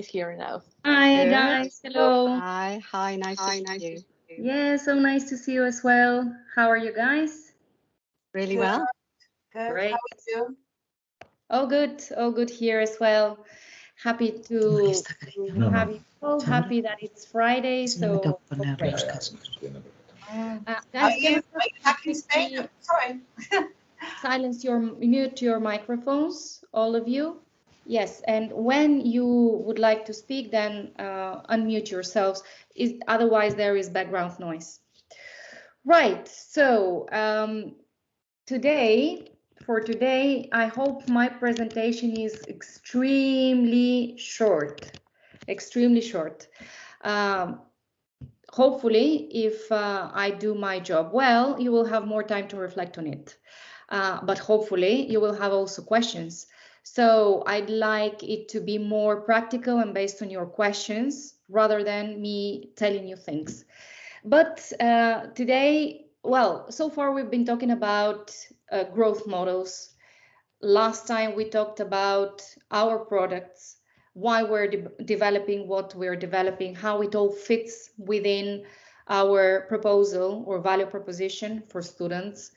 Here now. Hi Good. guys, hello. Hi, nice to see you. Yeah, so nice to see you as well. How are you guys? Really well. Good. Great. How are you? All good here as well. Happy to have you all. Happy that it's Friday, so great. Guys, Are you can back in Spain? Sorry. mute your microphones, all of you. Yes, and when you would like to speak, then unmute yourselves. Otherwise, there is background noise. Right. So for today, I hope my presentation is extremely short. Extremely short. Hopefully, if I do my job well, you will have more time to reflect on it. But hopefully, you will have also questions. So I'd like it to be more practical and based on your questions rather than me telling you things. But today, well, so far we've been talking about growth models. Last time we talked about our products, why we're developing what we're developing, how it all fits within our proposal or value proposition for students.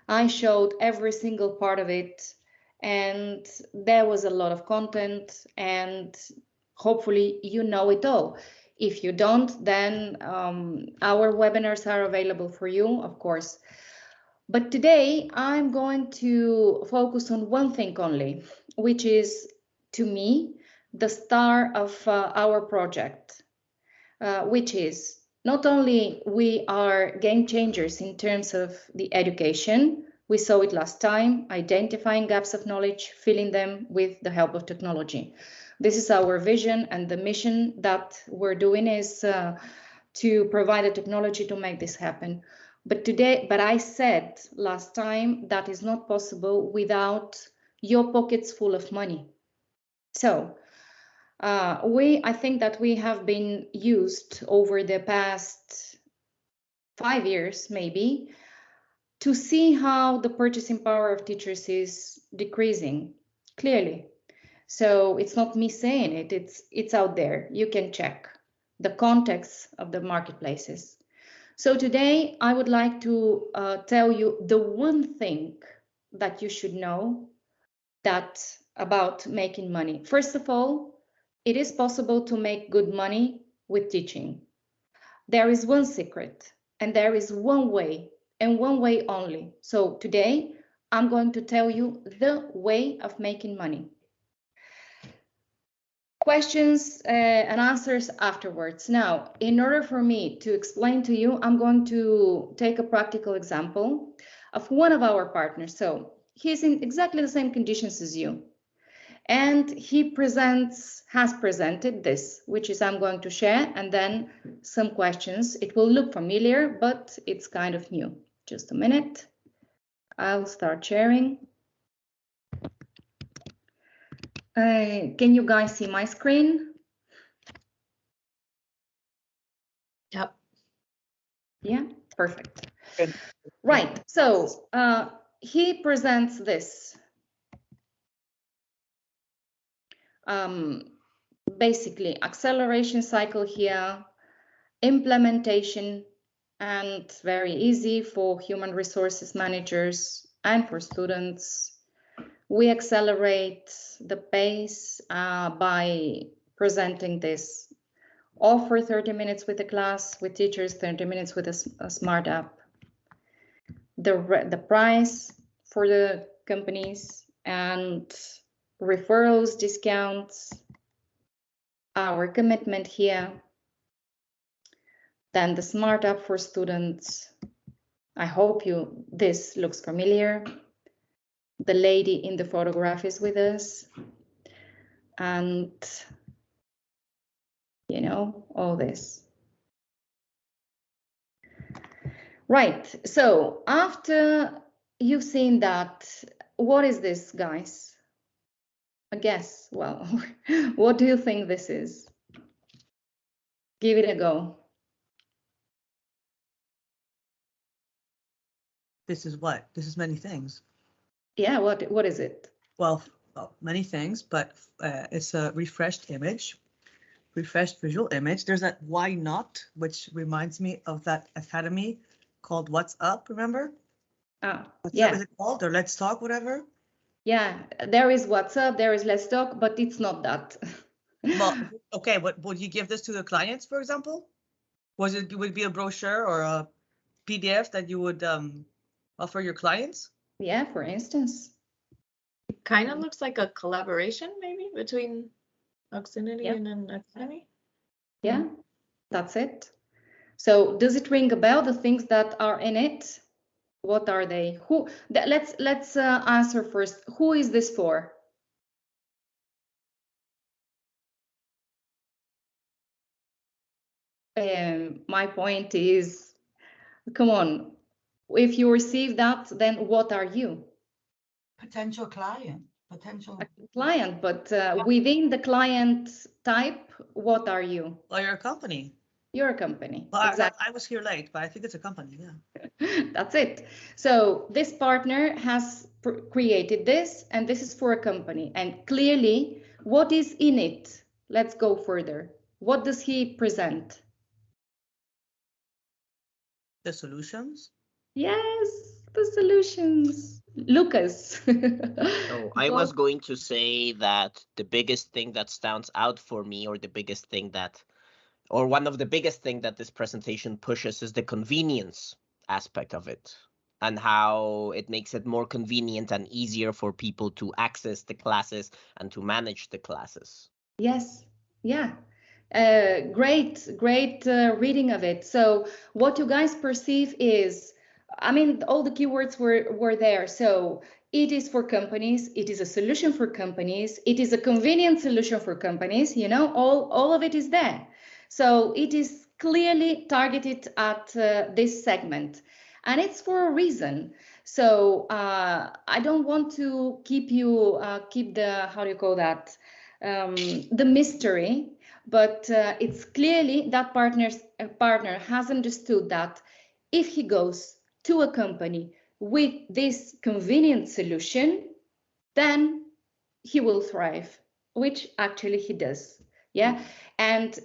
I showed every single part of it, and there was a lot of content, and hopefully you know it all. If you don't, then our webinars are available for you, of course. But today I'm going to focus on one thing only, which is, to me, the star of our project, which is not only we are game changers in terms of the education, we saw it last time, identifying gaps of knowledge, filling them with the help of technology. This is our vision, and the mission that we're doing is to provide the technology to make this happen. But I said last time that is not possible without your pockets full of money. So I think that we have been used over the past 5 years, maybe, to see how the purchasing power of teachers is decreasing, clearly. So it's not me saying it, it's out there. You can check the context of the marketplaces. So today I would like to tell you the one thing that you should know about making money. First of all, it is possible to make good money with teaching. There is one secret, and there is one way, and one way only. So today I'm going to tell you the way of making money. Questions and answers afterwards. Now, in order for me to explain to you, I'm going to take a practical example of one of our partners. So he's in exactly the same conditions as you. And he has presented this, which is I'm going to share, and then some questions. It will look familiar, but it's kind of new. Just a minute. I'll start sharing. Can you guys see my screen? Yep. Yeah, perfect. Good. Right, so he presents this. Basically, acceleration cycle here, implementation, and very easy for human resources managers and for students. We accelerate the pace by presenting this. Offer 30 minutes with a class, with teachers, 30 minutes with a smart app. The price for the companies and referrals, discounts, our commitment here. Then the smart app for students. I hope this looks familiar. The lady in the photograph is with us. And, you know, all this. Right, so after you've seen that, what is this, guys? I guess, well, what do you think this is? Give it a go. This is what? This is many things. Yeah, what is it? Well, many things, but it's a refreshed image refreshed visual image. There's that why not, which reminds me of that academy called What's Up, remember? What's Up Yeah, is it called? Or Let's Talk, whatever? yeah. There is WhatsApp, there is Let's Talk, but it's not that. Well, okay, but would you give this to the clients, for example? Would it be a brochure or a PDF that you would offer your clients? Yeah, for instance. Kind of looks like a collaboration maybe between Auxinity Yeah. and an academy. Yeah, that's it. So does it ring a bell, the things that are in it? What are they? Let's answer first. Who is this for? My point is, come on, if you receive that, then what are you? Potential client, potential. A client, but within the client type, what are you? Well, you're a company. You're a company. Well, Exactly. I was here late, but I think it's a company, yeah. That's it. So this partner has created this, and this is for a company. And clearly, what is in it? Let's go further. What does he present? The solutions. Yes, the solutions. Lucas. So I was going to say that the biggest thing that stands out for me, or the biggest thing that, or one of the biggest thing that this presentation pushes, is the convenience aspect of it, and how it makes it more convenient and easier for people to access the classes and to manage the classes. Yes, yeah. Great reading of it. So what you guys perceive is, I mean, all the keywords were there. So it is for companies, it is a solution for companies, it is a convenient solution for companies, you know, all of it is there. So it is clearly targeted at this segment, and it's for a reason. So I don't want to keep the, how do you call that? The mystery, but it's clearly that partner has understood that if he goes to a company with this convenient solution, then he will thrive, which actually he does. Yeah, and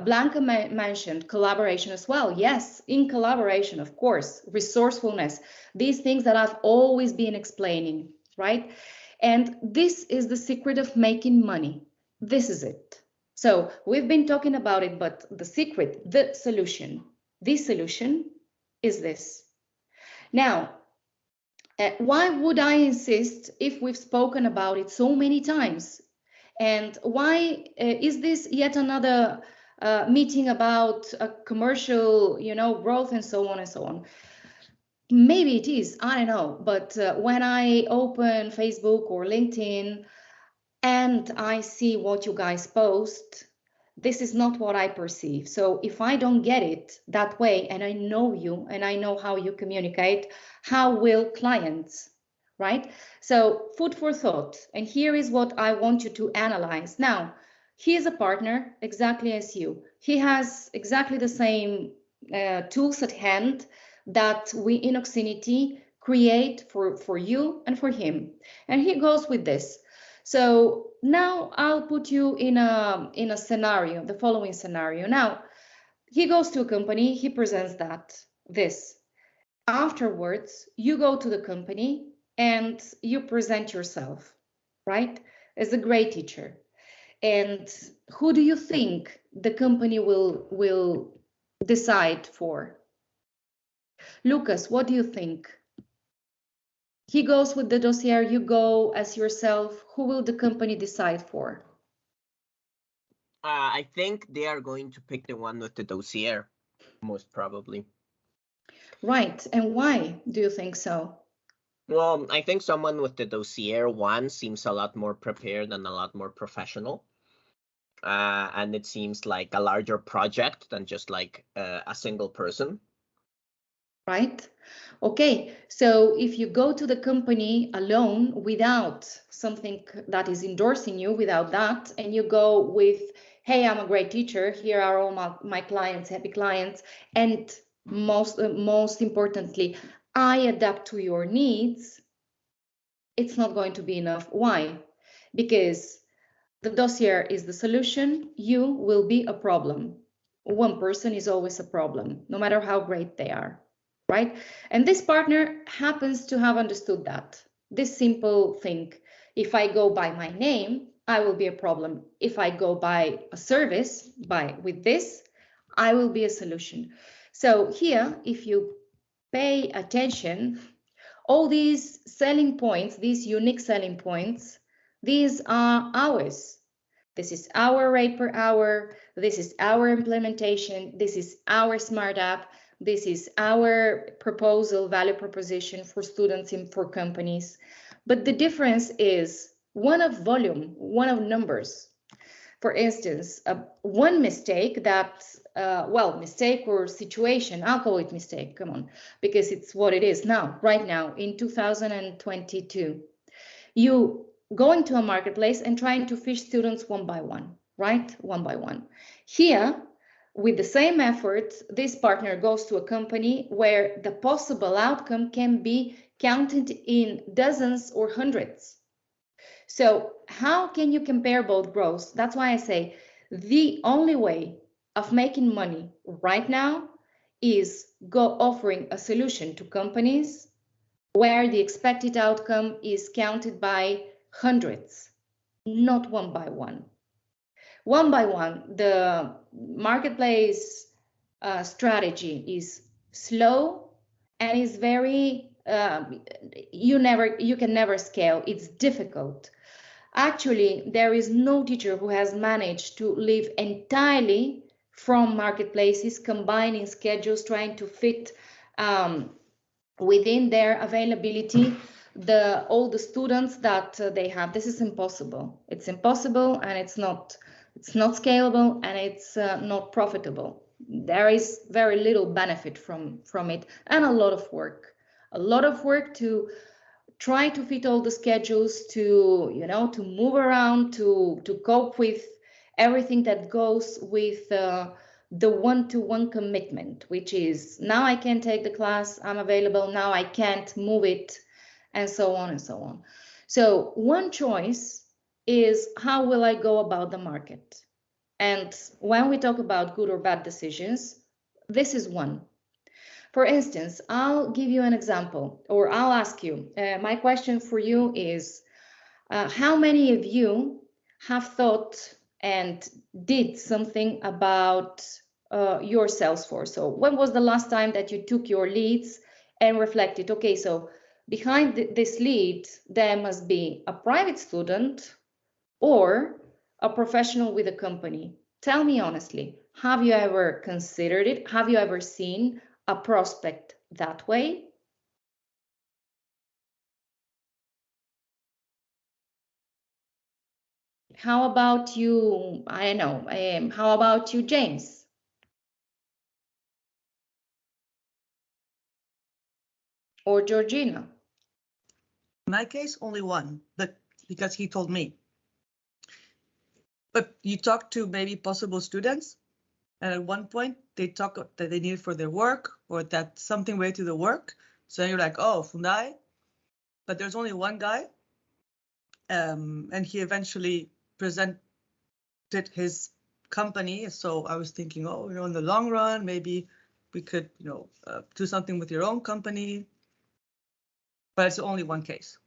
Blanca mentioned collaboration as well. Yes, in collaboration, of course, resourcefulness, these things that I've always been explaining, right? And this is the secret of making money. This is it. So we've been talking about it, but the secret, the solution is this. Now, why would I insist if we've spoken about it so many times? And why is this yet another meeting about a commercial, growth and so on and so on? Maybe it is, I don't know. But when I open Facebook or LinkedIn and I see what you guys post, this is not what I perceive. So if I don't get it that way, and I know you and I know how you communicate, how will clients, right? So food for thought. And here is what I want you to analyze. Now, he is a partner exactly as you. He has exactly the same tools at hand that we in Auxinity create for you and for him. And he goes with this. So now I'll put you in a scenario, the following scenario. Now, he goes to a company, he presents this. Afterwards, you go to the company and you present yourself, right? As a great teacher. And who do you think the company will decide for? Lucas, what do you think? He goes with the dossier, you go as yourself. Who will the company decide for? I think they are going to pick the one with the dossier, most probably. Right. And why do you think so? Well, I think someone with the dossier one seems a lot more prepared and a lot more professional. And it seems like a larger project than just like a single person. Right? Okay, so if you go to the company alone without something that is endorsing you, without that, and you go with, hey, I'm a great teacher, here are all my clients, happy clients, and most importantly, I adapt to your needs, it's not going to be enough. Why? Because The dossier is the solution. You will be a problem. One person is always a problem, no matter how great they are, right? And this partner happens to have understood that. This simple thing. If I go by my name, I will be a problem. If I go by a service, with this, I will be a solution. So here, if you pay attention, all these selling points, these unique selling points, these are ours. This is our rate per hour. This is our implementation. This is our smart app. This is our proposal, value proposition for students and for companies. But the difference is one of volume, one of numbers. For instance, one mistake that, mistake or situation, I'll call it mistake, come on, because it's what it is now, right now, in 2022. You going to a marketplace and trying to fish students one by one, right? One by one. Here, with the same effort, this partner goes to a company where the possible outcome can be counted in dozens or hundreds. So how can you compare both growths? That's why I say the only way of making money right now is offering a solution to companies where the expected outcome is counted by hundreds, not one by one. One by one, the marketplace strategy is slow and is very, you can never scale. It's difficult. Actually, there is no teacher who has managed to live entirely from marketplaces, combining schedules, trying to fit within their availability all the students that they have. This is impossible. It's impossible, and it's not scalable, and it's not profitable. There is very little benefit from it, and a lot of work to try to fit all the schedules, to move around, to cope with everything that goes with the one-to-one commitment, which is now I can take the class, I'm available, now I can't move it, and so on and so on. So one choice is, how will I go about the market? And when we talk about good or bad decisions, this is one. For instance, I'll give you an example, or I'll ask you, my question for you is, how many of you have thought and did something about your Salesforce? So when was the last time that you took your leads and reflected, okay, so behind this lead, there must be a private student or a professional with a company? Tell me honestly, have you ever considered it? Have you ever seen a prospect that way? How about you? I don't know. How about you, James? Or Georgina? In my case, only one, but because he told me. But you talk to maybe possible students, and at one point they talk that they need it for their work, or that something related to the work. So you're like, oh, Fundai. But there's only one guy, and he eventually presented his company. So I was thinking, oh, in the long run, maybe we could, do something with your own company. But it's only one case.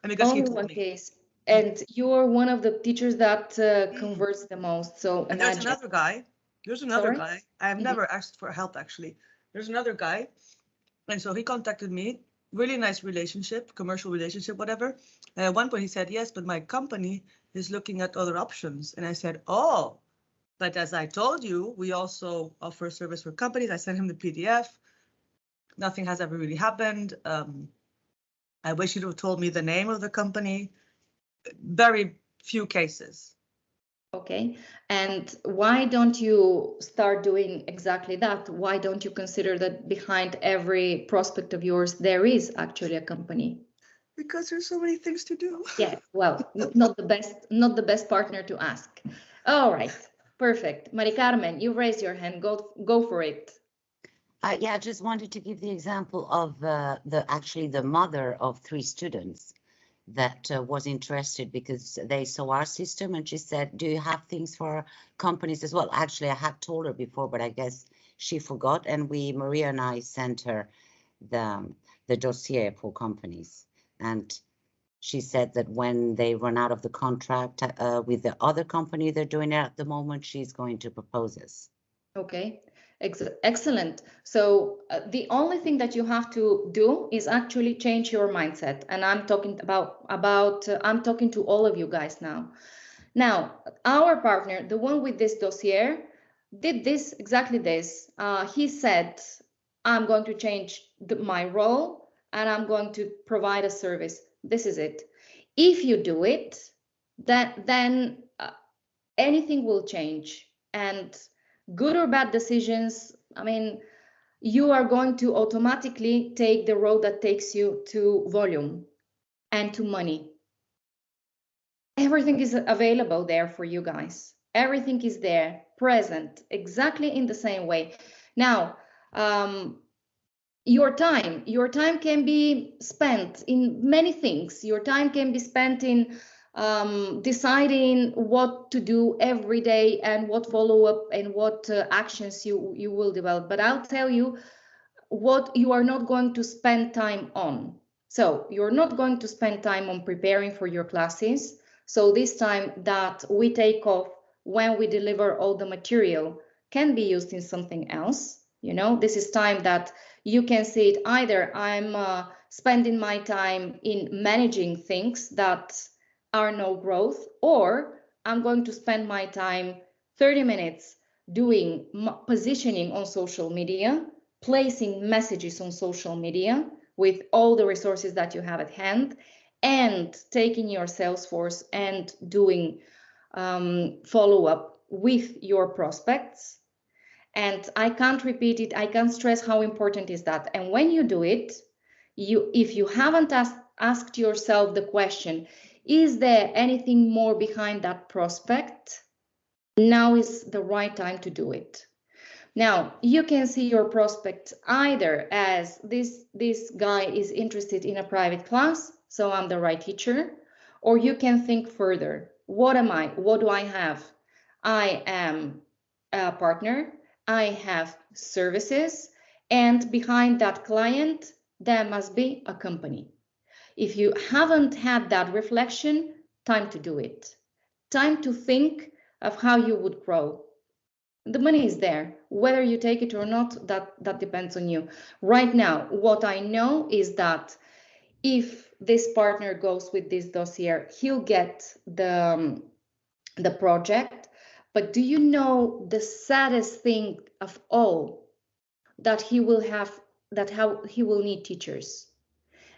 And because only one case. And you're one of the teachers that converts the most. So and there's another guy. Guy. I have never asked for help, actually. There's another guy. And so he contacted me. Really nice relationship, commercial relationship, whatever. And at one point he said, yes, but my company is looking at other options. And I said, oh, but as I told you, we also offer service for companies. I sent him the PDF. Nothing has ever really happened. I wish you'd have told me the name of the company. Very few cases. Okay, and why don't you start doing exactly that? Why don't you consider that behind every prospect of yours, there is actually a company? Because there's so many things to do. Yeah, well, not the best partner to ask. All right, perfect. Mari Carmen, you raised your hand. Go for it. Yeah, I just wanted to give the example of the mother of 3 students. that was interested because they saw our system, and she said, do you have things for companies as well? Actually, I had told her before, but I guess she forgot, and Maria and I sent her the dossier for companies, and she said that when they run out of the contract with the other company they're doing it at the moment, she's going to propose us. Okay, excellent. So the only thing that you have to do is actually change your mindset. And I'm talking I'm talking to all of you guys now. Now, our partner, the one with this dossier, did exactly this. He said, I'm going to change my role and I'm going to provide a service. This is it. If you do it, then anything will change. And good or bad decisions, I mean, you are going to automatically take the road that takes you to volume and to money. Everything is available there for you guys. Everything is there, present, exactly in the same way. Now, your time can be spent in many things. Your time can be spent in deciding what to do every day and what follow-up and what actions you will develop. But I'll tell you what you are not going to spend time on. So you're not going to spend time on preparing for your classes. So this time that we take off when we deliver all the material can be used in something else. You know, this is time that you can see it either I'm spending my time in managing things that are no growth, or I'm going to spend my time 30 minutes doing positioning on social media, placing messages on social media with all the resources that you have at hand, and taking your Salesforce and doing follow-up with your prospects. And I can't repeat it. I can't stress how important is that. And when you do it, if you haven't asked yourself the question, is there anything more behind that prospect? Now is the right time to do it. Now, you can see your prospect either as this guy is interested in a private class, so I'm the right teacher, or you can think further. What am I? What do I have? I am a partner. I have services, and behind that client, there must be a company. If you haven't had that reflection, time to do it. Time to think of how you would grow. The money is there. Whether you take it or not, that depends on you. Right now, what I know is that if this partner goes with this dossier, he'll get the project. But do you know the saddest thing of all? That he will need teachers.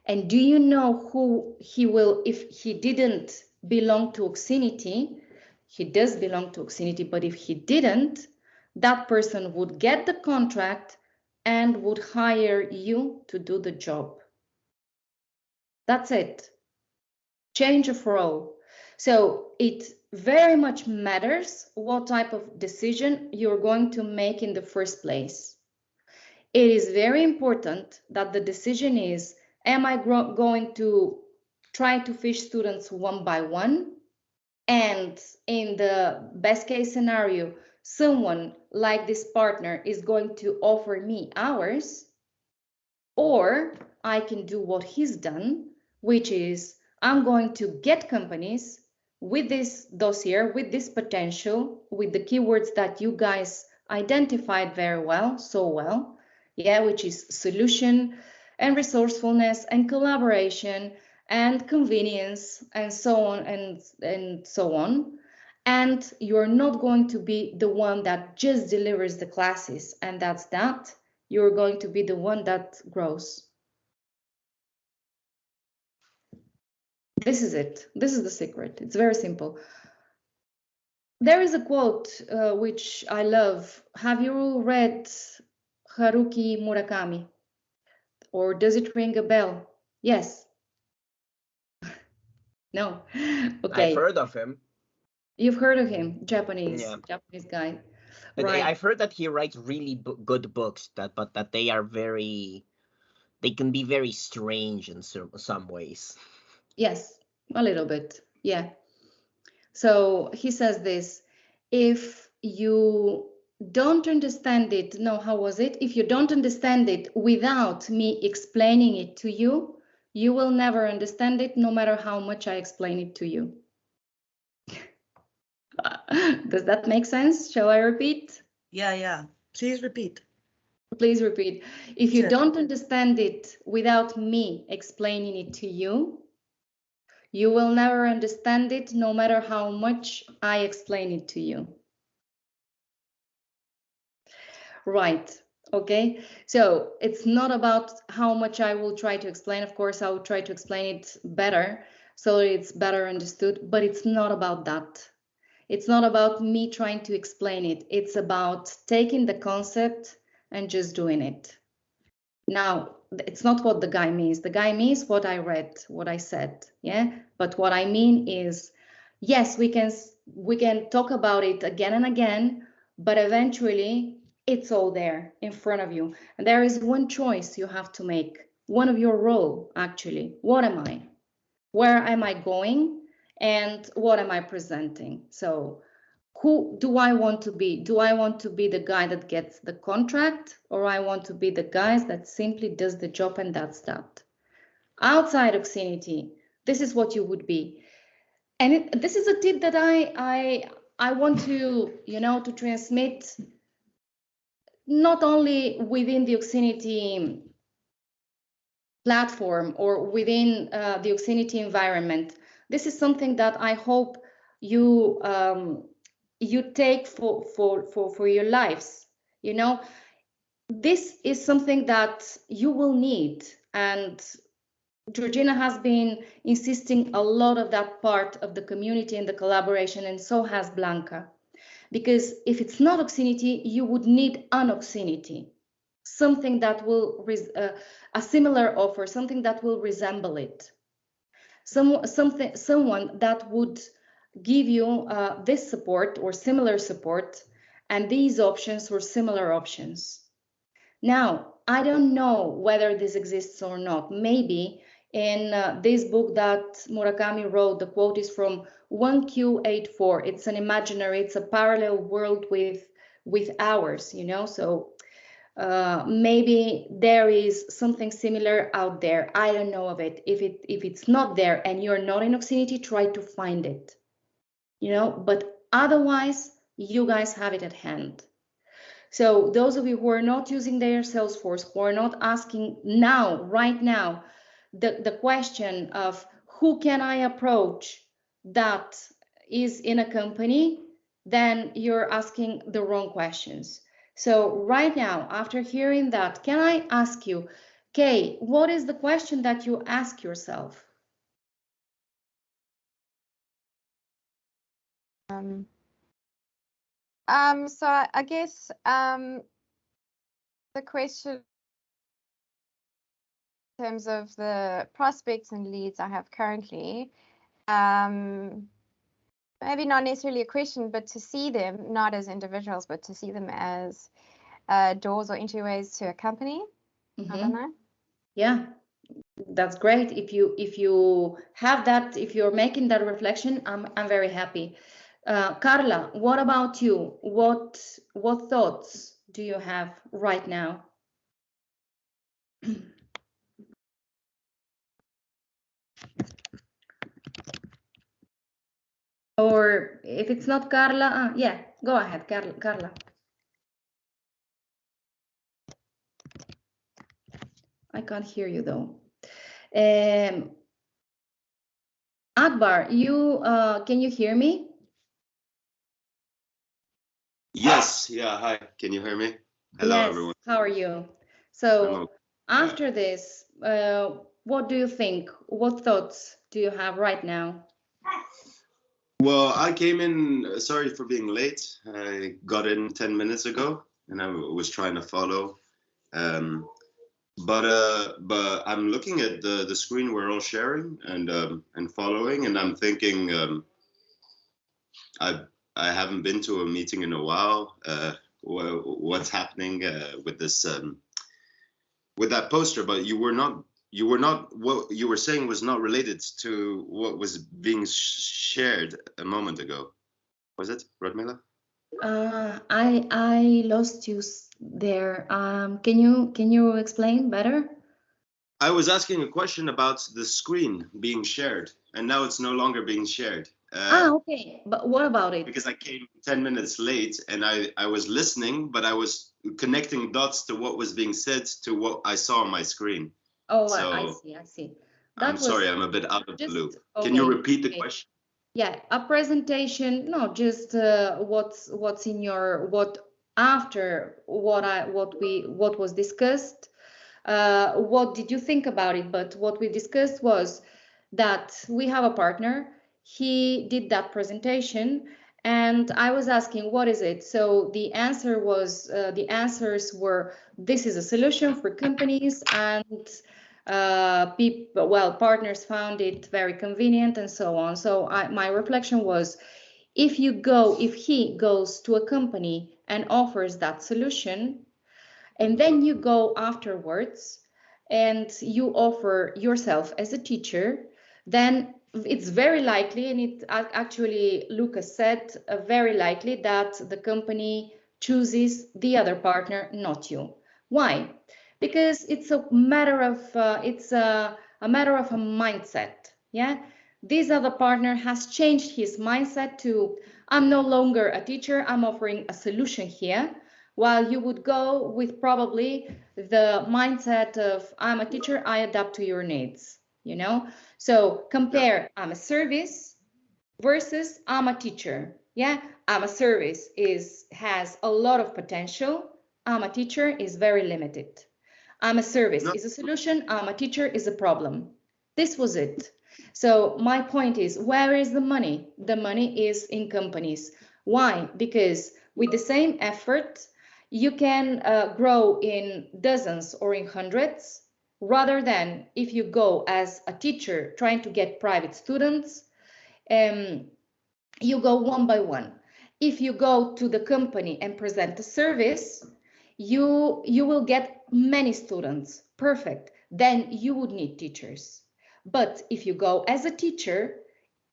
And do you know who he will, if he didn't belong to Oxinity? He does belong to Oxinity, but if he didn't, that person would get the contract and would hire you to do the job. That's it. Change of role. So it very much matters what type of decision you're going to make in the first place. It is very important that the decision is, am I going to try to fish students one by one? And in the best case scenario, someone like this partner is going to offer me hours, or I can do what he's done, which is I'm going to get companies with this dossier, with this potential, with the keywords that you guys identified very well, so well, yeah, which is solution and resourcefulness and collaboration and convenience and so on and so on. And you're not going to be the one that just delivers the classes and that's that. You're going to be the one that grows. This is it. This is the secret. It's very simple. There is a quote which I love. Have you read Haruki Murakami? Or does it ring a bell? Yes. No. Okay. I've heard of him. You've heard of him, Japanese guy. Right. I've heard that he writes really good books, but that they are they can be very strange in some ways. Yes, a little bit. Yeah. So he says this, if you don't understand it, no, how was it? If you don't understand it without me explaining it to you, you will never understand it, no matter how much I explain it to you. Does that make sense? Shall I repeat? Yeah. Please repeat. Please repeat. If you Sure. don't understand it without me explaining it to you, you will never understand it, no matter how much I explain it to you. Right. Okay. So it's not about how much I will try to explain. Of course, I will try to explain it better so it's better understood, but it's not about that. It's not about me trying to explain it. It's about taking the concept and just doing it. Now, it's not what the guy means. The guy means what I read, what I said. Yeah. But what I mean is, yes, we can talk about it again and again, but eventually it's all there in front of you. And there is one choice you have to make, one of your role, actually. What am I? Where am I going? And what am I presenting? So who do I want to be? Do I want to be the guy that gets the contract, or I want to be the guy that simply does the job and that's that? Outside Oxinity, this is what you would be. And this is a tip that I want to, to transmit not only within the Oxinity platform or within the Oxinity environment. This is something that I hope you you take for your lives. This is something that you will need, and Georgina has been insisting a lot of that part of the community and the collaboration, and so has Blanca. Because if it's not Oxinity, you would need an Oxinity, something that will, a similar offer, something that will resemble it. Someone that would give you this support or similar support and these options or similar options. Now, I don't know whether this exists or not. Maybe in this book that Murakami wrote, the quote is from 1Q84. It's an imaginary, it's a parallel world with ours, so maybe there is something similar out there. I don't know of it. If it's not there and you're not in Oxinity, try to find it, but otherwise you guys have it at hand. So those of you who are not using their Salesforce, who are not asking now, right now, the question of who can I approach that is in a company, then you're asking the wrong questions. So right now, after hearing that, can I ask you, Kay, what is the question that you ask yourself? So I guess the question in terms of the prospects and leads I have currently, maybe not necessarily a question, but to see them not as individuals, but to see them as doors or entryways to a company. I don't know. Yeah, that's great. If you have that, if you're making that reflection, I'm very happy. Carla, what about you? What thoughts do you have right now? Or if it's not Carla, yeah, go ahead, Carla. I can't hear you though. Akbar, you can you hear me? Yes. Yeah. Hi. Can you hear me? Hello, yes. everyone. How are you? So after this, what do you think? What thoughts do you have right now? Well, I came in, sorry for being late. I got in 10 minutes ago and I was trying to follow. But I'm looking at the screen we're all sharing and following, and I'm thinking I haven't been to a meeting in a while. What's happening with this with that poster? But you you were not, what you were saying was not related to what was being shared a moment ago. Was it, Radmila? I lost you there. Can you explain better? I was asking a question about the screen being shared, and now it's no longer being shared. Okay. But what about it? Because I came 10 minutes late, and I was listening, but I was connecting dots to what was being said to what I saw on my screen. Oh, So I see. I'm sorry, I'm a bit out of the loop. Can you repeat the question? Yeah, a presentation, no, just what's in your, what after what was discussed, what did you think about it? But what we discussed was that we have a partner, he did that presentation, and I was asking, what is it? So the answer was, the answers were, this is a solution for companies, and partners found it very convenient and so on. So my reflection was, if he goes to a company and offers that solution, and then you go afterwards and you offer yourself as a teacher, then it's very likely, and it actually Lucas said, very likely that the company chooses the other partner, not you. Why? Because it's a matter of a matter of a mindset. Yeah, this other partner has changed his mindset to, I'm no longer a teacher, I'm offering a solution here, while you would go with probably the mindset of, I'm a teacher, I adapt to your needs, you know? So compare, I'm a service versus I'm a teacher. Yeah, I'm a service has a lot of potential. I'm a teacher is very limited. I'm a service is a solution. I'm a teacher is a problem. This was it. So my point is, where is the money? The money is in companies. Why? Because with the same effort, you can grow in dozens or in hundreds, rather than if you go as a teacher trying to get private students, you go one by one. If you go to the company and present a service, you will get many students. Perfect. Then you would need teachers. But if you go as a teacher,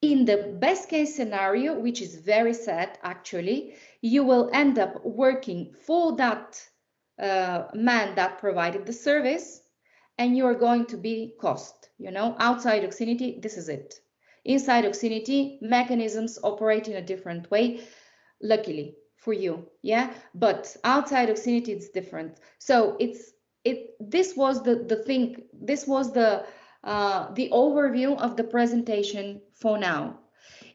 in the best case scenario, which is very sad actually, you will end up working for that man that provided the service, and you are going to be cost. You know, outside Oxinity, this is it. Inside Oxinity, mechanisms operate in a different way, luckily for you, yeah. But outside Oxinity, it's different. So this was the thing. This was the overview of the presentation for now.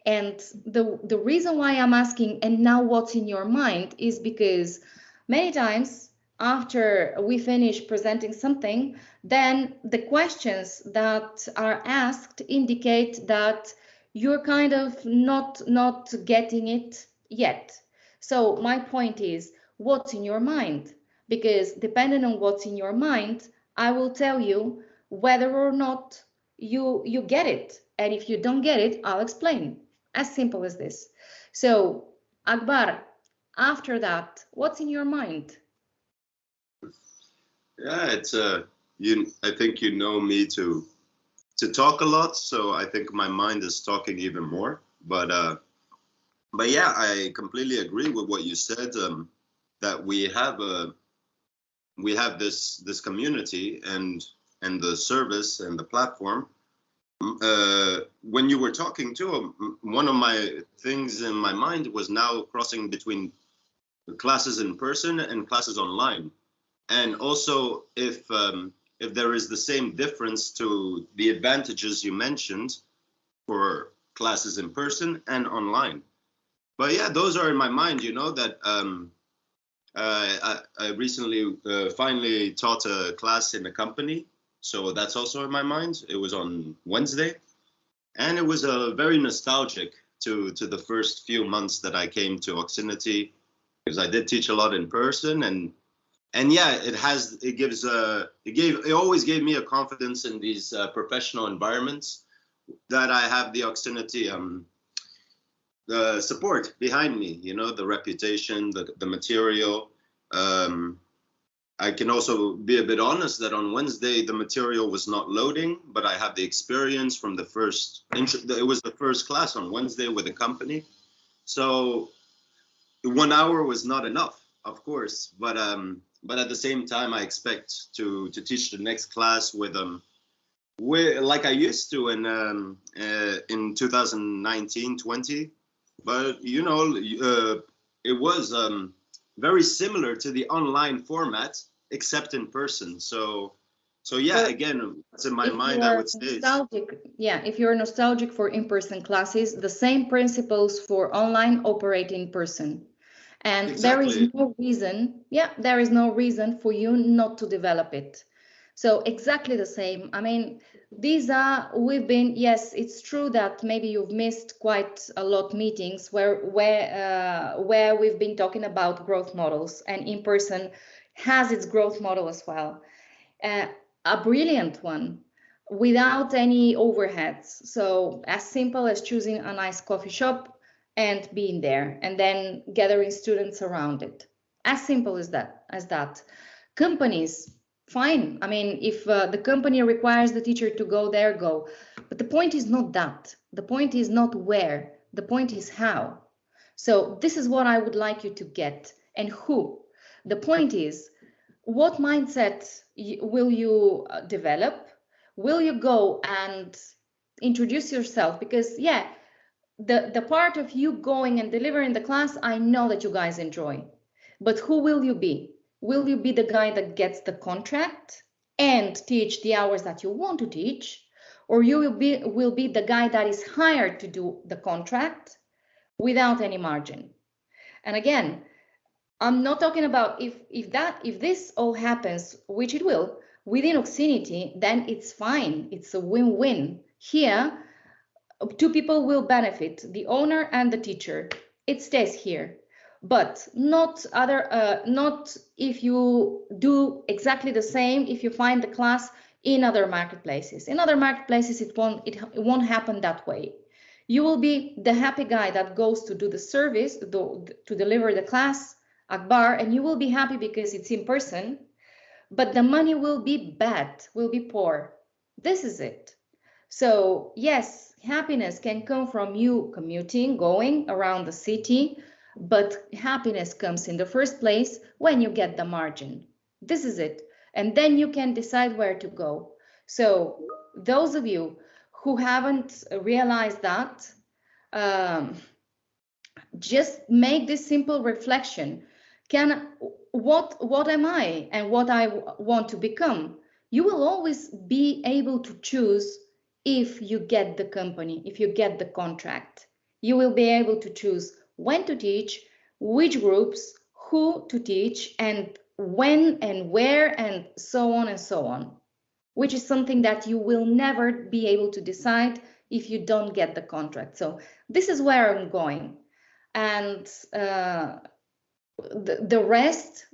And the reason why I'm asking, and now what's in your mind, is because many times after we finish presenting something, then the questions that are asked indicate that you're kind of not getting it yet. So my point is, what's in your mind? Because depending on what's in your mind, I will tell you whether or not you get it. And if you don't get it, I'll explain. As simple as this. So Akbar, after that, what's in your mind? Yeah, it's I think you know me to talk a lot, so I think my mind is talking even more. But yeah, I completely agree with what you said. That we have this community and the service and the platform. When you were talking too, one of my things in my mind was now crossing between classes in person and classes online. And also if there is the same difference to the advantages you mentioned for classes in person and online. But yeah, those are in my mind, you know, that I recently finally taught a class in a company. So that's also in my mind. It was on Wednesday. And it was very nostalgic to the first few months that I came to Oxinity, because I did teach a lot in person. And yeah, it always gave me a confidence in these professional environments, that I have the Oxinity support behind me, you know, the reputation, the material. I can also be a bit honest that on Wednesday the material was not loading, but I have the experience from the first. It was the first class on Wednesday with a company, so 1 hour was not enough, of course. But at the same time, I expect to teach the next class with like I used to in 2019-20. But you know, it was very similar to the online format, except in person. So yeah, But again, it's in my if mind. you I are would say nostalgic, yeah, if you're nostalgic for in-person classes, the same principles for online operate in person. And there is exactly. no reason, yeah, there is no reason for you not to develop it. So exactly the same. I mean, we've been, yes, it's true that maybe you've missed quite a lot meetings where we've been talking about growth models, and in person has its growth model as well. A brilliant one without any overheads. So as simple as choosing a nice coffee shop and being there, and then gathering students around it. As simple as that. Companies, fine. I mean, if the company requires the teacher to go there, go. But the point is not that. The point is not where. The point is how. So this is what I would like you to get, and who. The point is, what mindset will you develop? Will you go and introduce yourself? Because yeah, the part of you going and delivering the class, I know that you guys enjoy. But who will you be? Will you be the guy that gets the contract and teach the hours that you want to teach? Or you will be the guy that is hired to do the contract without any margin? And again, I'm not talking about if this all happens, which it will, within Oxinity, then it's fine. It's a win-win. Here, two people will benefit, the owner and the teacher. It stays here. But not if you do exactly the same, if you find the class in other marketplaces. In other marketplaces, it won't happen that way. You will be the happy guy that goes to do the service, to deliver the class, Akbar, and you will be happy because it's in person, but the money will be bad, will be poor. This is it. So yes, happiness can come from you commuting, going around the city, but happiness comes in the first place when you get the margin. This is it. And then you can decide where to go. So those of you who haven't realized that, just make this simple reflection. What am I and what I want to become? You will always be able to choose if you get the company, if you get the contract. You will be able to choose when to teach, which groups, who to teach, and when and where, and so on, which is something that you will never be able to decide if you don't get the contract. So this is where I'm going. And the rest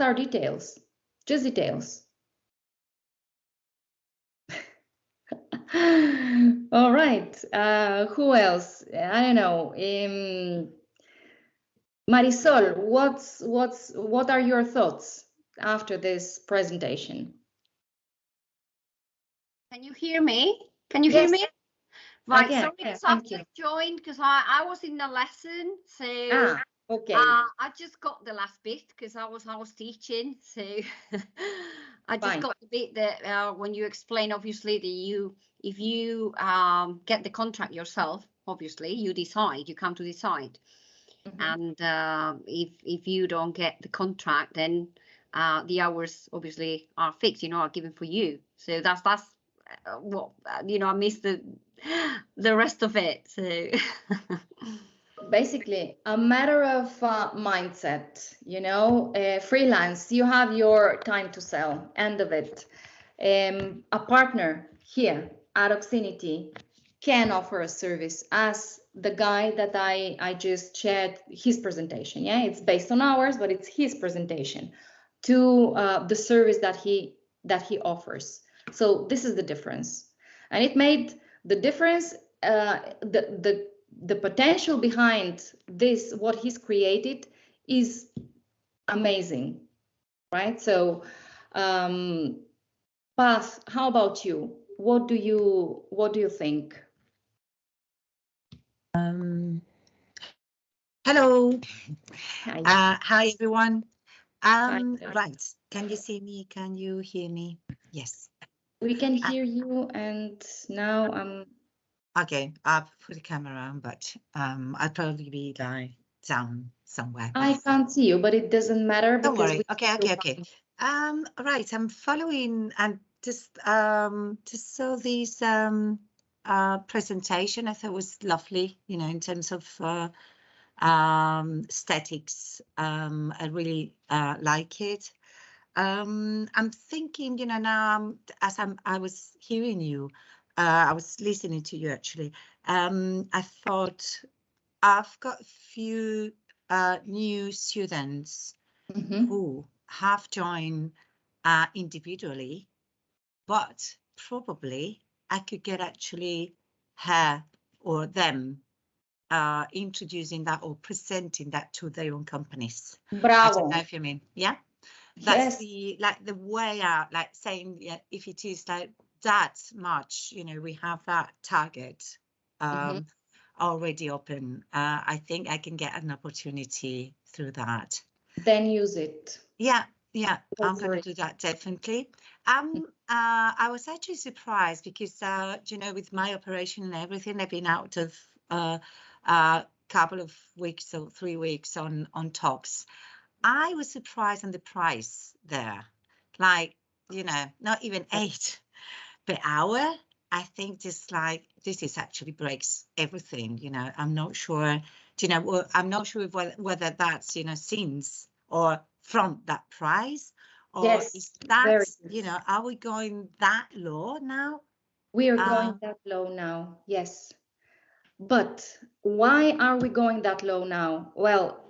are details, just details. All right. Who else? I don't know. Marisol, what are your thoughts after this presentation? Can you hear me? Can you hear me? Right, again, sorry, because I've just joined because I was in the lesson, so okay. I just got the last bit because I was teaching, so I just got the bit that when you explain, obviously, that if you get the contract yourself, obviously you come to decide, and if you don't get the contract, then the hours obviously are fixed, are given for you. So that's what I missed the rest of it. So basically a matter of mindset, freelance, you have your time to sell, end of it. A partner here at Oxinity can offer a service, as the guy that I just shared his presentation. Yeah, it's based on ours, but it's his presentation to the service that he offers. So this is the difference, and it made the difference. The potential behind this, what he's created, is amazing, right? So, Paz, how about you? What do you think? Hello. Hi. Hi, everyone. Hi. Right. Can you see me? Can you hear me? Yes. We can hear you, and now Okay, I'll put the camera on, but I'll probably be like down somewhere. I can't see you, but it doesn't matter Don't because worry. Okay. Right. I'm following and just saw this presentation. I thought it was lovely, in terms of aesthetics. I really like it. I'm thinking, now I was hearing you, I was listening to you actually. I thought I've got a few new students who have joined individually, but probably I could get actually her or them introducing that or presenting that to their own companies. Bravo. I don't know if you mean, yeah. That's yes. the way out, like saying, yeah, if it is like that much, we have that target already open. I think I can get an opportunity through that. Then use it. Yeah, I'm going to do that definitely. I was actually surprised because, with my operation and everything, I've been out of a couple of weeks or 3 weeks on talks. I was surprised on the price there, like, not even 8 per hour. I think this is actually breaks everything, I'm not sure, I'm not sure whether that's, since or from that price, or yes, is that, are we going that low now? We are going that low now, yes. But why are we going that low now? Well,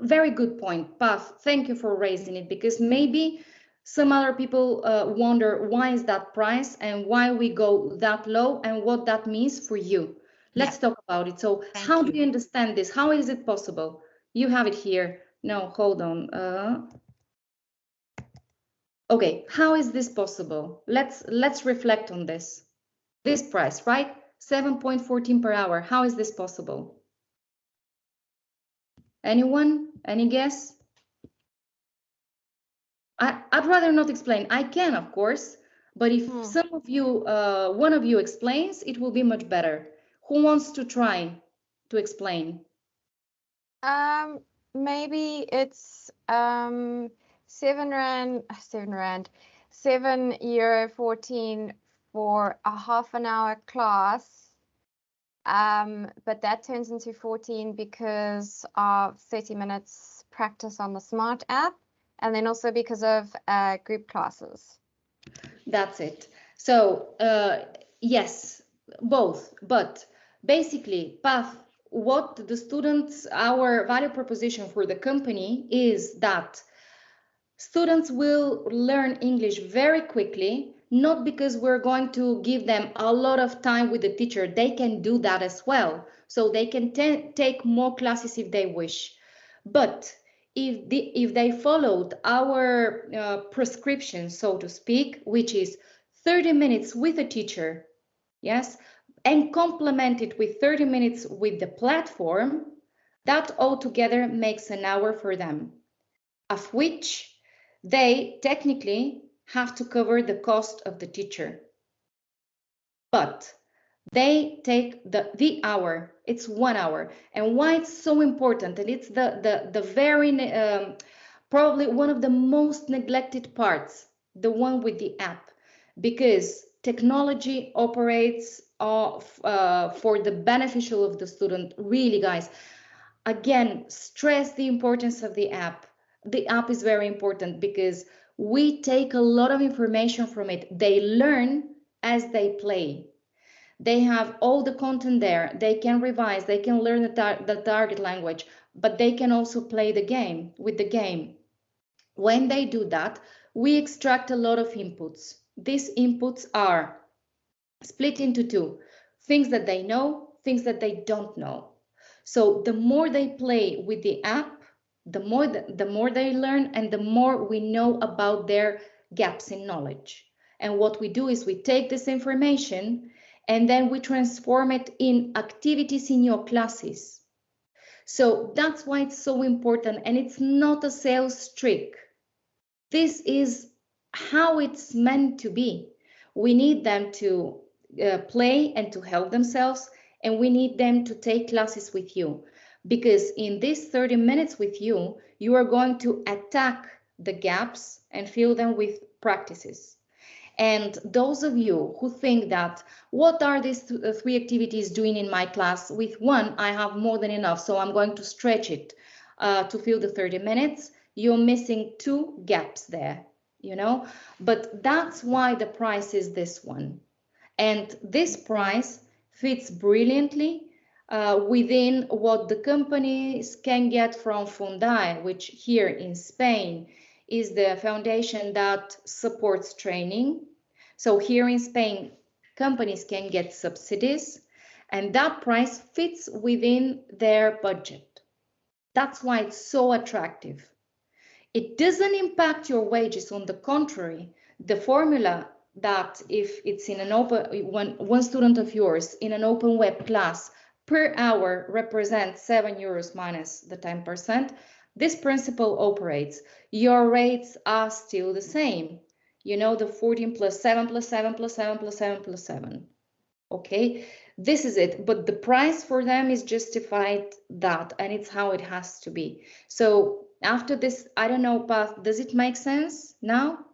very good point, Paz. Thank you for raising it, because maybe some other people wonder why is that price and why we go that low and what that means for you. Let's talk about it. So how do you understand this? How is it possible? You have it here. No, hold on. Okay, how is this possible? Let's reflect on this. This price, right? 7.14 per hour. How is this possible? Anyone? Any guess? I'd rather not explain. I can, of course, but if some of you, one of you explains, it will be much better. Who wants to try to explain? Maybe it's €7.14 for a half an hour class. But that turns into 14 because of 30 minutes practice on the Smart app, and then also because of group classes. That's it. So yes, both, but basically, Paz, what the students, our value proposition for the company is that students will learn English very quickly, not because we're going to give them a lot of time with the teacher. They can do that as well. So they can take more classes if they wish. But if they followed our prescription, so to speak, which is 30 minutes with a teacher, yes, and complement it with 30 minutes with the platform, that altogether makes an hour for them, of which they technically have to cover the cost of the teacher. But they take the hour, it's 1 hour. And why it's so important, and it's the very, probably one of the most neglected parts, the one with the app, because technology operates for the beneficial of the student. Really, guys, again, stress the importance of the app. The app is very important because we take a lot of information from it. They learn as they play. They have all the content there. They can revise, they can learn the target language, but they can also play the game with the game. When they do that, we extract a lot of inputs. These inputs are split into two: things that they know, things that they don't know. So the more they play with the app, the more they learn, and the more we know about their gaps in knowledge. And what we do is we take this information and then we transform it in activities in your classes. So that's why it's so important, and it's not a sales trick. This is how it's meant to be. We need them to play and to help themselves, and we need them to take classes with you, because in these 30 minutes with you, you are going to attack the gaps and fill them with practices. And those of you who think that, what are these three activities doing in my class? With one, I have more than enough, so I'm going to stretch it to fill the 30 minutes. You're missing two gaps there, you know? But that's why the price is this one. And this price fits brilliantly within what the companies can get from Fundae, which here in Spain is the foundation that supports training. So here in Spain, companies can get subsidies, and that price fits within their budget. That's why it's so attractive. It doesn't impact your wages. On the contrary, the formula that if it's in an open, one student of yours in an open web class per hour represents €7 minus the 10%, this principle operates. Your rates are still the same. You know, the 14 plus 7 plus 7 plus 7 plus 7 plus 7. Okay, this is it. But the price for them is justified that, and it's how it has to be. So after this, I don't know, Path, does it make sense now?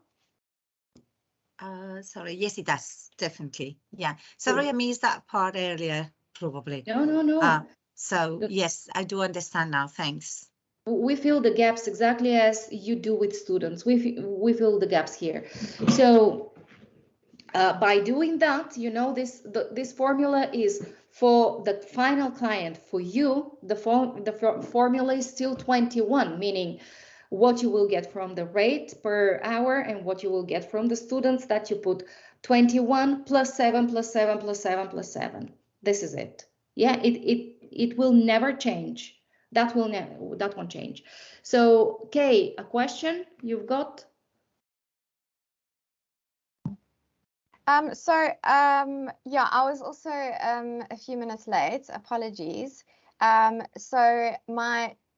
Sorry, yes, it does, definitely. Yeah, sorry, I missed that part earlier, probably. No. So yes, I do understand now, thanks. We fill the gaps exactly as you do with students. We fill the gaps here. So by doing that, you know, this formula is for the final client. For you, the formula is still 21, meaning what you will get from the rate per hour and what you will get from the students, that you put 21 plus 7 plus 7 plus 7 plus 7. This is it. Yeah, it will never change. That won't change. So, Kay, a question you've got? Yeah, I was also a few minutes late. Apologies. So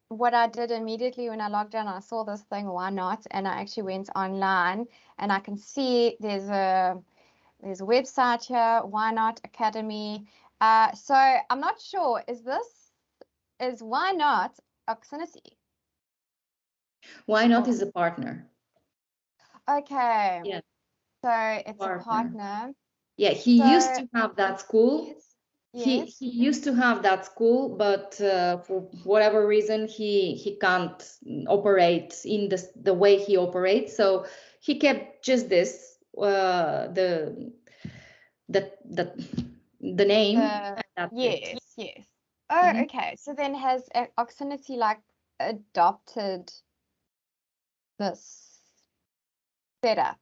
what I did immediately when I logged in, I saw this thing, why not? And I actually went online, and I can see there's a website here, Why Not Academy. So I'm not sure, is Why Not Oxinity? Why Not is a partner. Okay. Yeah. So it's a partner. Yeah, he used to have that school. Yes. He used to have that school, but for whatever reason, he can't operate in the way he operates. So he kept just this, the name. Yes. Oh, okay. So then has Oxinity like adopted this setup?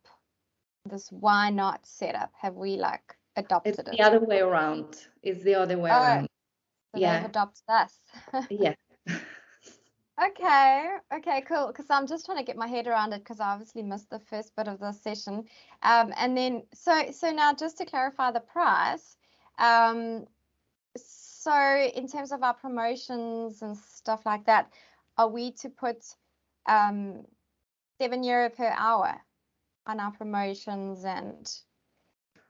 This Why Not setup? Have we like adopted it? It's the other way around. It's the other way around. So they've adopted us. Yeah. Okay, cool. Because I'm just trying to get my head around it, because I obviously missed the first bit of this session. And then so now just to clarify the price. So in terms of our promotions and stuff like that, are we to put €7 per hour on our promotions? And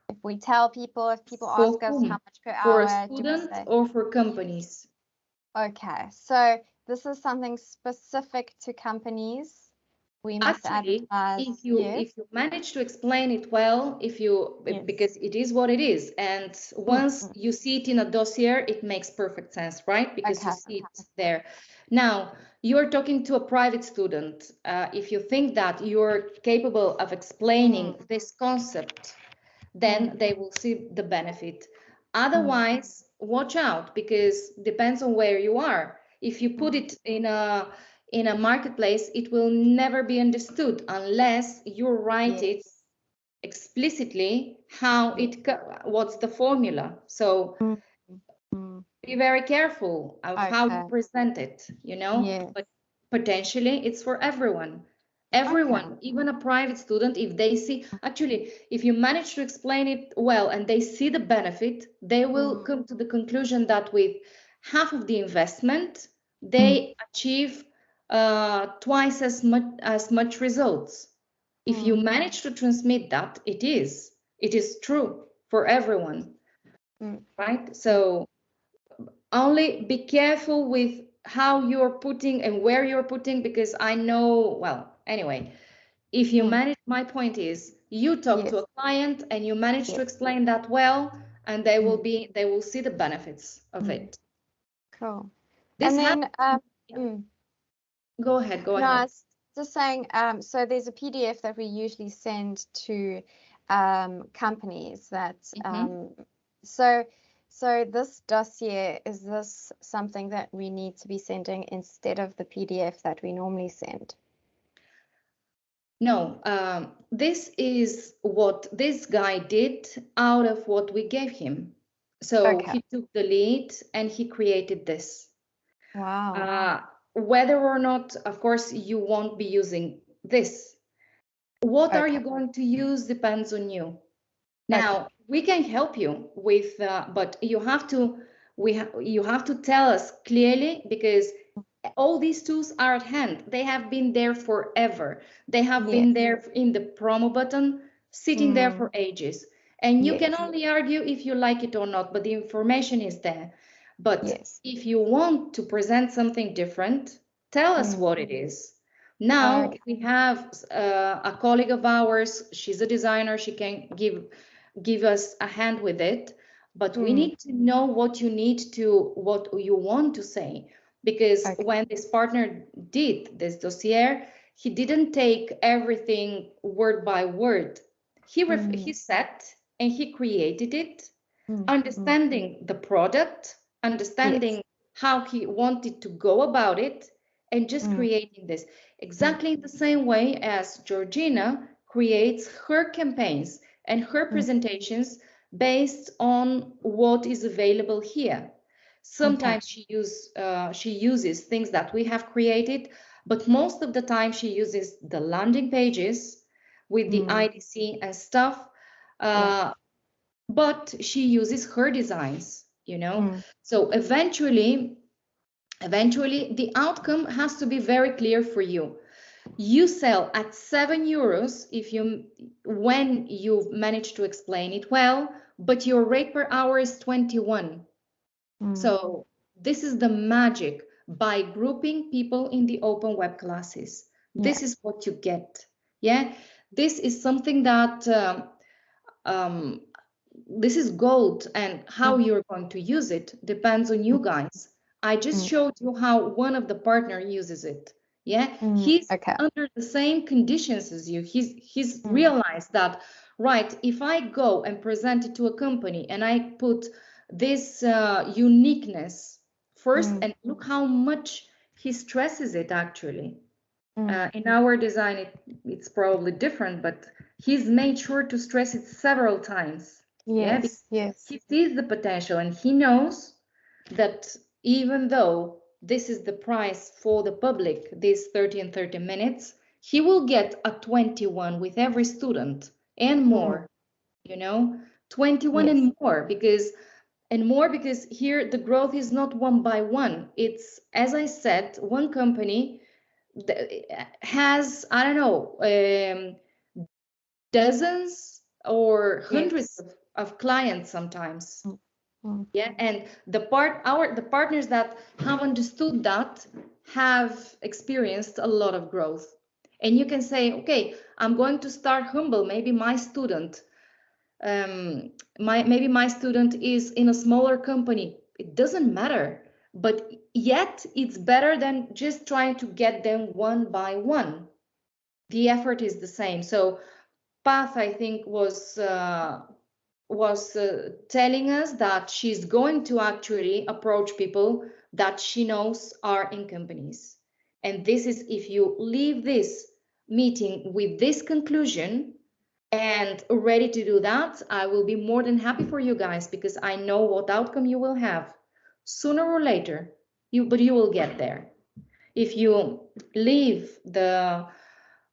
if we tell people, if people ask us how much per hour, for a student or for companies? Okay, so this is something specific to companies. We must advertise. If you manage to explain it well, because it is what it is, and once you see it in a dossier, it makes perfect sense, right? Because you see it there. Now, you're talking to a private student. If you think that you're capable of explaining this concept, then they will see the benefit. Otherwise, watch out, because depends on where you are. If you put it in a marketplace, it will never be understood unless you write it explicitly what's the formula. So be very careful of how you present it, you know. But potentially it's for everyone. Everyone, even a private student, if they see, actually, if you manage to explain it well and they see the benefit, they will come to the conclusion that with half of the investment, they achieve twice as much results. If you manage to transmit that, it is true for everyone, right? So only be careful with how you're putting and where you're putting, because I know, well, anyway, if you manage, my point is you talk to a client and you manage to explain that well, and they will see the benefits of it. Cool. This and then go ahead. No, I was just saying, so there's a PDF that we usually send to companies that so this dossier, is this something that we need to be sending instead of the PDF that we normally send? No, this is what this guy did out of what we gave him. So he took the lead and he created this. Wow. Whether or not, of course, you won't be using this. What are you going to use depends on you. Now, we can help you with, but you have to tell us clearly, because all these tools are at hand. They have been there forever. They have been there in the promo button, sitting there for ages. And you can only argue if you like it or not, but the information is there. But if you want to present something different, tell us what it is. Now we have a colleague of ours. She's a designer. She can give us a hand with it. But we need to know what you want to say. Because when this partner did this dossier, he didn't take everything word by word. He sat and he created it, understanding the product, understanding how he wanted to go about it, and just creating this. Exactly the same way as Georgina creates her campaigns and her presentations based on what is available here. Sometimes she uses things that we have created, but most of the time she uses the landing pages with the IDC and stuff. But she uses her designs, you know. So eventually the outcome has to be very clear for you. You sell at €7 when you've managed to explain it well, but your rate per hour is 21. So this is the magic by grouping people in the open web classes. This is what you get. Yeah, this is something that this is gold, and how you're going to use it depends on you guys. I just showed you how one of the partner uses it. Yeah, he's under the same conditions as you. He's realized that, right, if I go and present it to a company and I put this uniqueness first, and look how much he stresses it actually. In our design, it's probably different, but he's made sure to stress it several times. Yes. He sees the potential, and he knows that even though this is the price for the public, these 30 and 30 minutes, he will get a 21 with every student and more, you know, 21 and more, because here the growth is not one by one. It's, as I said, one company has, I don't know, dozens or hundreds of clients sometimes. Yeah, and the partners that have understood that have experienced a lot of growth. And you can say, okay, I'm going to start humble. Maybe my student is in a smaller company. It doesn't matter, but yet it's better than just trying to get them one by one. The effort is the same. So Path, I think, was telling us that she's going to actually approach people that she knows are in companies. And this is, if you leave this meeting with this conclusion and ready to do that, I will be more than happy for you guys, because I know what outcome you will have sooner or later. But you will get there. If you leave the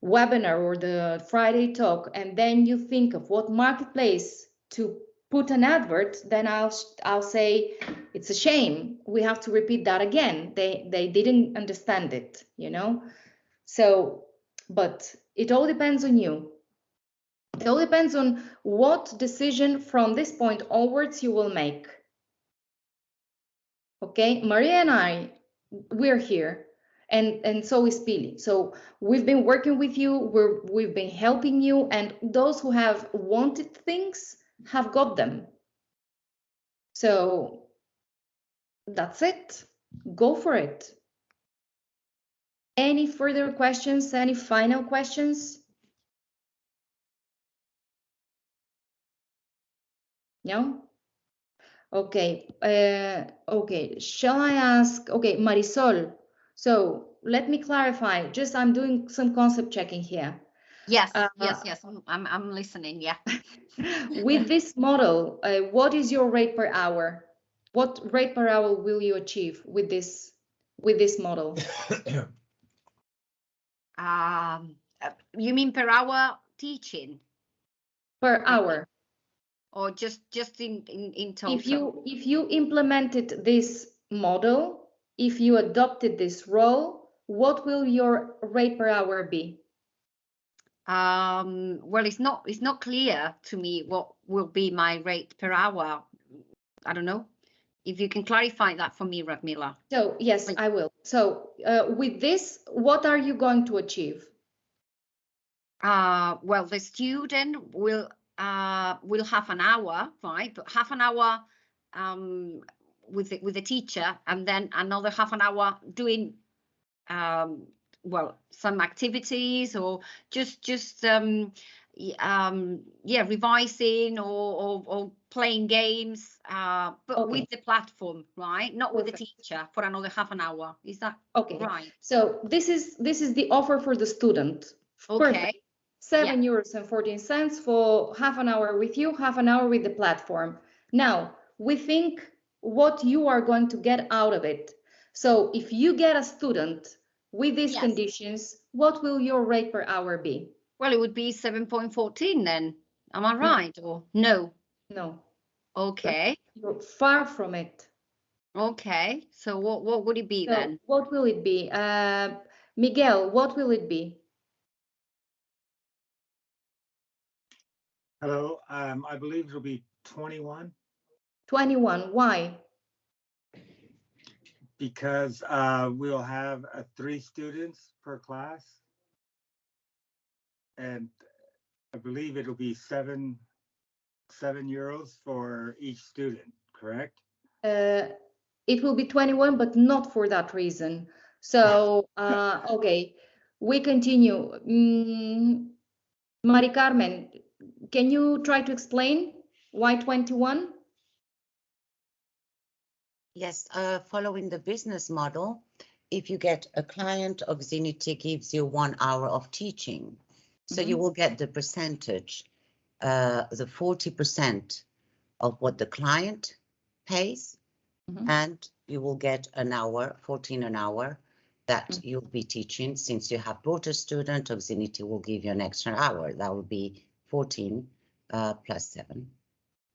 webinar or the Friday talk and then you think of what marketplace to put an advert, then I'll say it's a shame. We have to repeat that again. They didn't understand it, you know. So, but it all depends on you. It all depends on what decision from this point onwards you will make. Okay, Maria and we're here, and so is Pili. So we've been working with you, we've been helping you, and those who have wanted things have got them. So that's it. Go for it. Any further questions? Any final questions? No? Okay. Okay. Shall I ask? Okay, Marisol. So let me clarify. Just I'm doing some concept checking here. Yes, yes. I'm listening. Yeah. With this model, what is your rate per hour? What rate per hour will you achieve with this model? You mean per hour teaching? Per hour. Or just in total? If you implemented this model, if you adopted this role, what will your rate per hour be? Well, it's not clear to me what will be my rate per hour. I don't know. If you can clarify that for me, Radmila. So yes, I will. So with this, what are you going to achieve? Well, the student will have an hour, right? But half an hour with the teacher, and then another half an hour doing well, some activities or just revising or playing games, but Okay. with the platform, right? Not with the teacher for another half an hour. Is that okay? Right. So this is the offer for the student. Okay. Perfect. €7.14 for half an hour with you, half an hour with the platform. Now we think what you are going to get out of it. So if you get a student with these conditions, what will your rate per hour be? Well, it would be 7.14 then. Am I right? Or no? No. Okay. You're far from it. Okay. So what would it be then? What will it be? Miguel, what will it be? Hello, I believe it'll be 21. 21, why? Because we'll have 3 students per class. And I believe it'll be €7 for each student, correct? It will be 21, but not for that reason. So, okay, we continue. Mari Carmen, can you try to explain why 21? Yes, following the business model, if you get a client, Oxinity gives you 1 hour of teaching. So you will get the percentage, the 40% of what the client pays, and you will get an hour, 14 an hour, that you'll be teaching. Since you have brought a student, Oxinity will give you an extra hour. That will be 14 plus 7.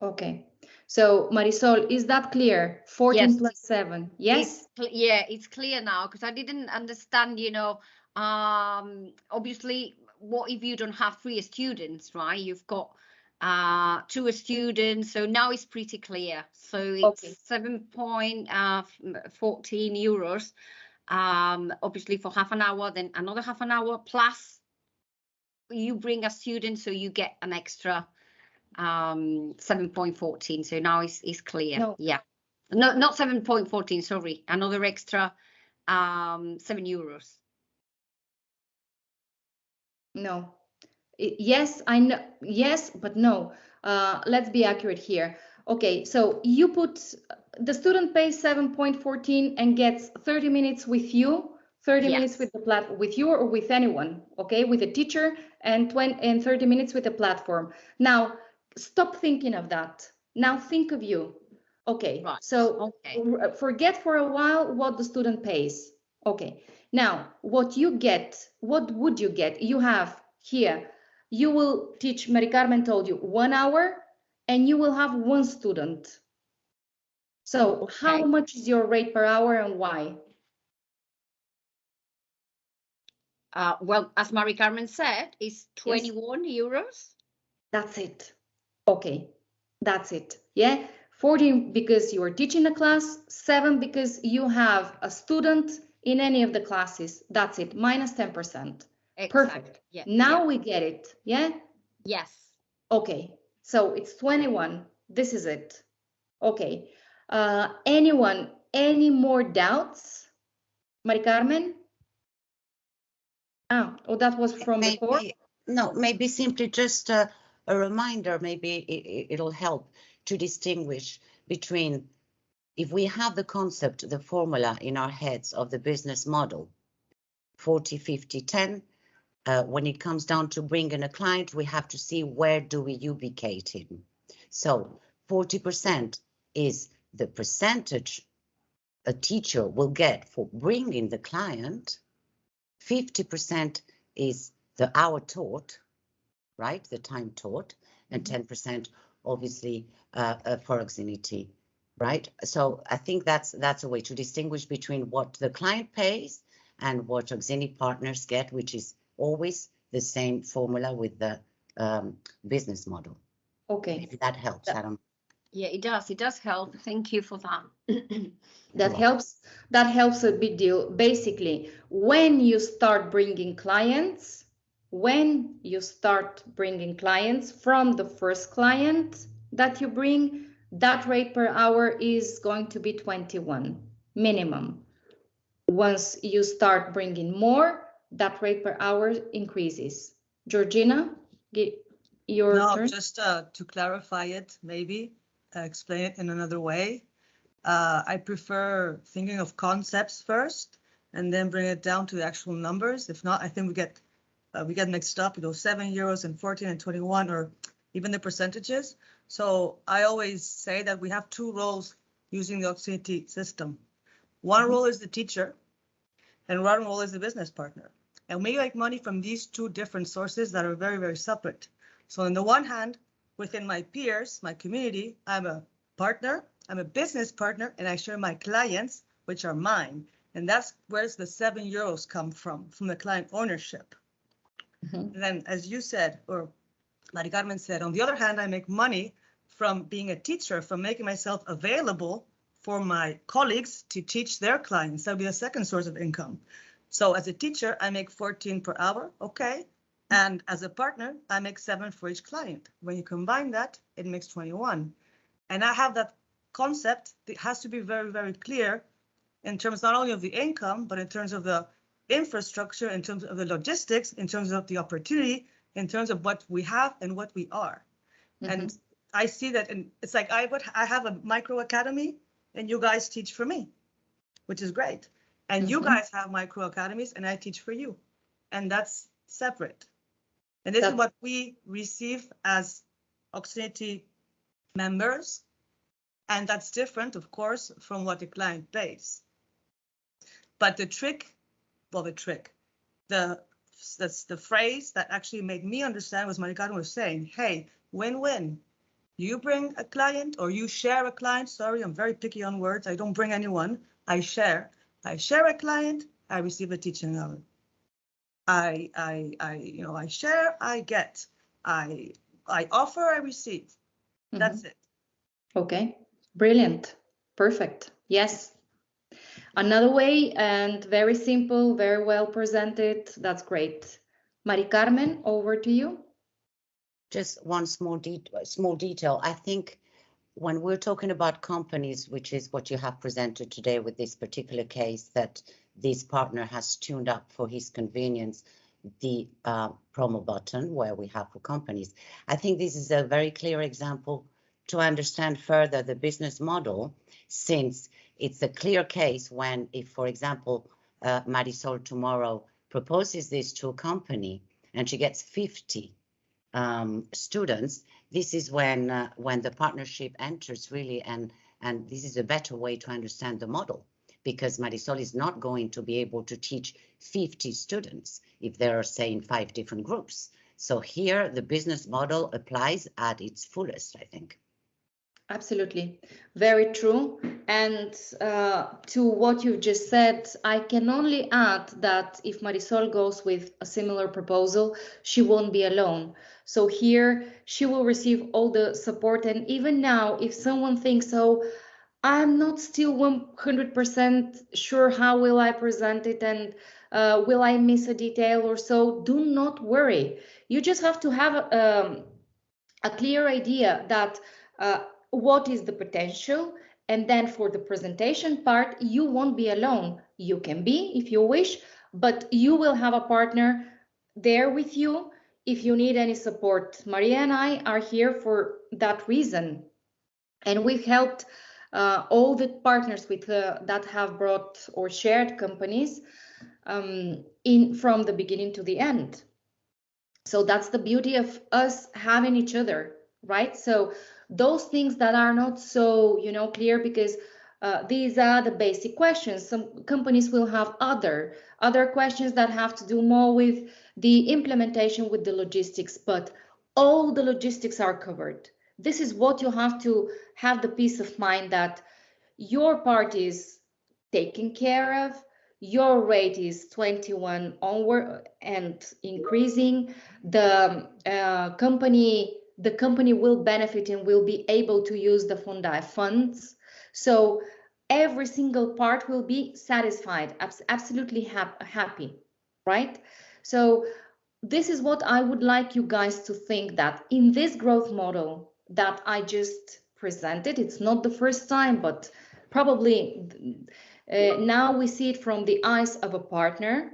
Okay. So Marisol, is that clear? 14 Yes. plus 7. Yes? It's clear now, because I didn't understand, obviously, what if you don't have 3 students, right? You've got 2 students, so now it's pretty clear. So it's 7.14 euros, obviously for half an hour, then another half an hour, plus you bring a student, so you get an extra 7.14. So now it's clear. No. Yeah. No, not 7.14, sorry. Another extra €7. No. Yes, I know. Yes, but no. Let's be accurate here. Okay, so you put the student pays 7.14 and gets 30 minutes with you, 30 minutes with the platform, with you or with anyone, okay, with a teacher, and 30 minutes with the platform. Now, stop thinking of that. Now think of you. Okay, so forget for a while what the student pays. Okay, Now, what would you get? You have here, you will teach, Mari Carmen told you, 1 hour, and you will have 1 student. So how much is your rate per hour and why? Well, as Mari Carmen said, it's 21 euros. That's it. Okay, that's it. Yeah, 14 because you are teaching a class, 7 because you have a student in any of the classes. That's it, minus 10%. Exactly. Perfect. Yeah. Now we get it. Yeah? Yes. Okay, so it's 21. This is it. Okay. Anyone, any more doubts? Mari Carmen? Oh, that was from maybe, before? No, maybe simply just a reminder, maybe it'll help to distinguish between, if we have the concept, the formula in our heads of the business model, 40, 50, 10, when it comes down to bringing a client, we have to see where do we ubicate him. So 40% is the percentage a teacher will get for bringing the client. 50% is the hour taught, right? The time taught, and 10% obviously for Auxinity, right? So I think that's a way to distinguish between what the client pays and what Auxinity partners get, which is always the same formula with the business model. Okay. Maybe that helps. I don't. Yeah, it does. It does help. Thank you for that. That helps. That helps a big deal. Basically, when you start bringing clients, from the first client that you bring, that rate per hour is going to be 21 minimum. Once you start bringing more, that rate per hour increases. Georgina, your turn. Just to clarify it, maybe explain it in another way. I prefer thinking of concepts first and then bring it down to the actual numbers. If not, I think we get mixed up, 7 euros and 14 and 21, or even the percentages. So I always say that we have 2 roles using the Auxinity system. One role is the teacher and one role is the business partner. And we make money from these 2 different sources that are very, very separate. So on the one hand, within my peers, my community, I'm a partner, I'm a business partner, and I share my clients, which are mine. And that's where the 7 euros come from the client ownership. And then, as you said, or Mari Carmen said, on the other hand, I make money from being a teacher, from making myself available for my colleagues to teach their clients. That would be a second source of income. So as a teacher, I make 14 per hour, okay. And as a partner, I make 7 for each client. When you combine that, it makes 21. And I have that concept that has to be very, very clear in terms not only of the income, but in terms of the infrastructure, in terms of the logistics, in terms of the opportunity, in terms of what we have and what we are. And I see that, and it's like I have a micro academy and you guys teach for me, which is great. And you guys have micro academies and I teach for you. And that's separate. And this is what we receive as Auxinity members. And that's different, of course, from what the client pays. But the phrase that actually made me understand was Mari Carmen was saying, hey, win-win. You bring a client or you share a client. Sorry, I'm very picky on words. I don't bring anyone. I share. I share a client. I receive a teaching hour. I share. I get. I offer. I receive. That's it. Okay. Brilliant. Perfect. Yes. Another way, and very simple, very well presented. That's great. Mari Carmen, over to you. Just one small detail. I think when we're talking about companies, which is what you have presented today with this particular case, that this partner has tuned up for his convenience, the promo button where we have for companies. I think this is a very clear example to understand further the business model, since it's a clear case when, if, for example, Marisol tomorrow proposes this to a company and she gets 50 students, this is when the partnership enters really, and this is a better way to understand the model, because Marisol is not going to be able to teach 50 students if there are, say, in 5 different groups. So here the business model applies at its fullest, I think. Absolutely, very true. And to what you've just said, I can only add that if Marisol goes with a similar proposal, she won't be alone. So here she will receive all the support. And even now, if someone thinks, oh, I'm not still 100% sure how will I present it and will I miss a detail or so, do not worry. You just have to have a clear idea that what is the potential, and then for the presentation part, you won't be alone. You can be if you wish, but you will have a partner there with you if you need any support. Maria and I are here for that reason, and we've helped all the partners with that have brought or shared companies from the beginning to the end. So that's the beauty of us having each other, right? So those things that are not so, clear, because these are the basic questions. Some companies will have other questions that have to do more with the implementation, with the logistics, but all the logistics are covered. This is what you have to have the peace of mind that your part is taken care of. Your rate is 21 onward and increasing. The company will benefit and will be able to use the Fundai funds. So every single part will be satisfied, absolutely happy, right? So this is what I would like you guys to think, that in this growth model that I just presented, it's not the first time, but probably now we see it from the eyes of a partner.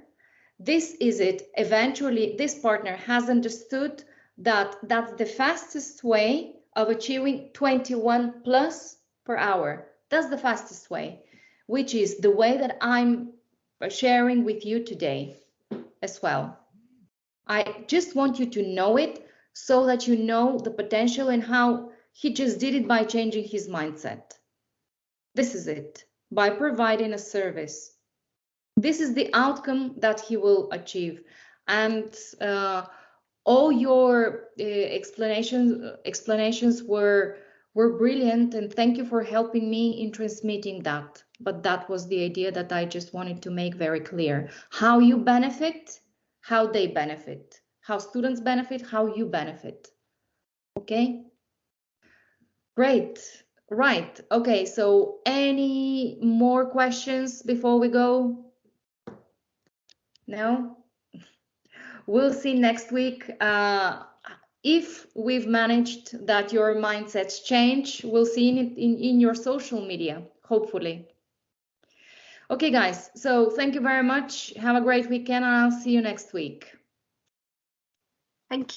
This is it. Eventually, this partner has understood that that's the fastest way of achieving 21 plus per hour. That's the fastest way, which is the way that I'm sharing with you today as well. I just want you to know it so that you know the potential and how he just did it by changing his mindset. This is it. By providing a service. This is the outcome that he will achieve. And all your explanations were brilliant, and thank you for helping me in transmitting that. But that was the idea that I just wanted to make very clear. How you benefit, how they benefit, how students benefit, how you benefit. Okay? Great. Right. Okay. So any more questions before we go? No? We'll see next week. If we've managed that your mindsets change, we'll see it in your social media, hopefully. Okay, guys. So thank you very much. Have a great weekend, and I'll see you next week. Thank you.